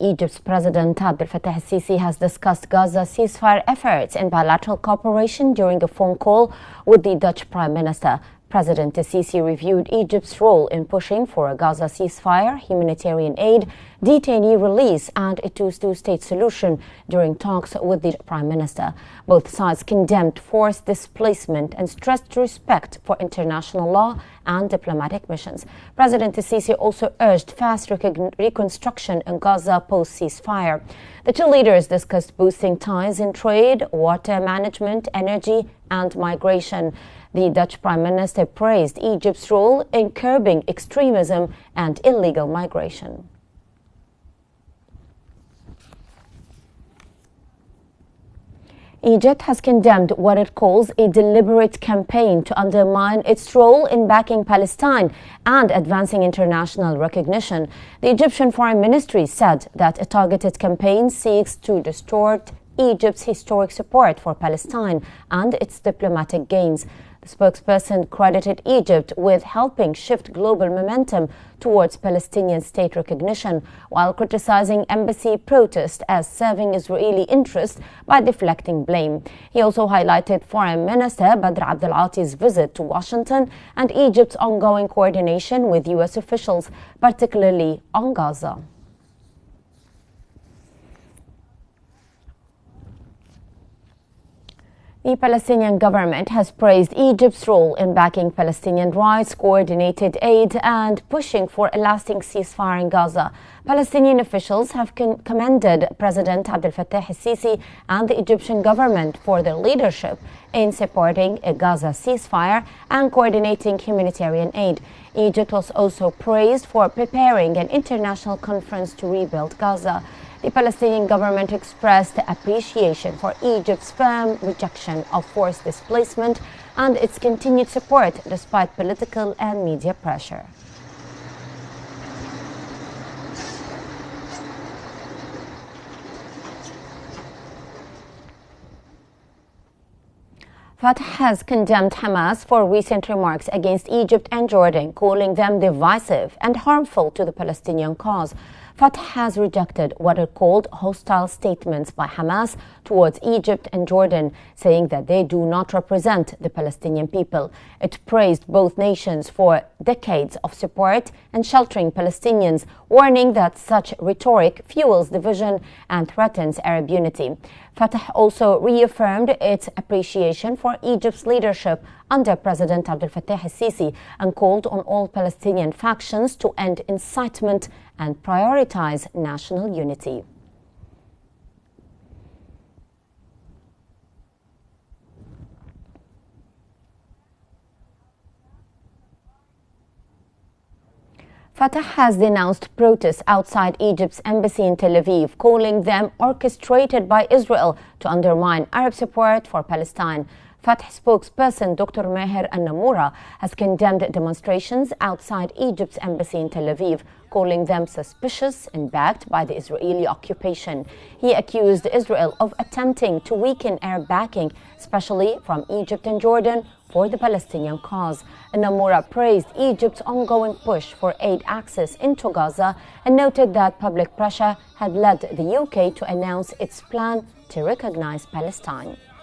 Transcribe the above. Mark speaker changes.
Speaker 1: Egypt's President Abdel Fattah al-Sisi has discussed Gaza ceasefire efforts and bilateral cooperation during a phone call with the Dutch Prime Minister. President al-Sisi reviewed Egypt's role in pushing for a Gaza ceasefire, humanitarian aid, detainee release and a two-state solution during talks with the Prime Minister. Both sides condemned forced displacement and stressed respect for international law and diplomatic missions. President al-Sisi also urged fast reconstruction in Gaza post-ceasefire. The two leaders discussed boosting ties in trade, water management, energy and migration. The Dutch Prime Minister praised Egypt's role in curbing extremism and illegal migration. Egypt has condemned what it calls a deliberate campaign to undermine its role in backing Palestine and advancing international recognition. The Egyptian Foreign Ministry said that a targeted campaign seeks to distort Egypt's historic support for Palestine and its diplomatic gains. The spokesperson credited Egypt with helping shift global momentum towards Palestinian state recognition, while criticizing embassy protests as serving Israeli interests by deflecting blame. He also highlighted Foreign Minister Badr Abdelati's visit to Washington and Egypt's ongoing coordination with U.S. officials, particularly on Gaza. The Palestinian government has praised Egypt's role in backing Palestinian rights, coordinated aid, and pushing for a lasting ceasefire in Gaza. Palestinian officials have commended President Abdel Fattah al-Sisi and the Egyptian government for their leadership in supporting a Gaza ceasefire and coordinating humanitarian aid. Egypt was also praised for preparing an international conference to rebuild Gaza. The Palestinian government expressed appreciation for Egypt's firm rejection of forced displacement and its continued support despite political and media pressure. Fatah has condemned Hamas for recent remarks against Egypt and Jordan, calling them divisive and harmful to the Palestinian cause. Fatah has rejected what it called hostile statements by Hamas towards Egypt and Jordan, saying that they do not represent the Palestinian people. It praised both nations for decades of support and sheltering Palestinians, warning that such rhetoric fuels division and threatens Arab unity. Fatah also reaffirmed its appreciation for Egypt's leadership under President Abdel Fattah al-Sisi and called on all Palestinian factions to end incitement and prioritize national unity. Fatah has denounced protests outside Egypt's embassy in Tel Aviv, calling them orchestrated by Israel to undermine Arab support for Palestine. Fatah spokesperson Dr. Meher al-Namoura has condemned demonstrations outside Egypt's embassy in Tel Aviv, calling them suspicious and backed by the Israeli occupation. He accused Israel of attempting to weaken Arab backing, especially from Egypt and Jordan, for the Palestinian cause. Namoura praised Egypt's ongoing push for aid access into Gaza and noted that public pressure had led the UK to announce its plan to recognize Palestine.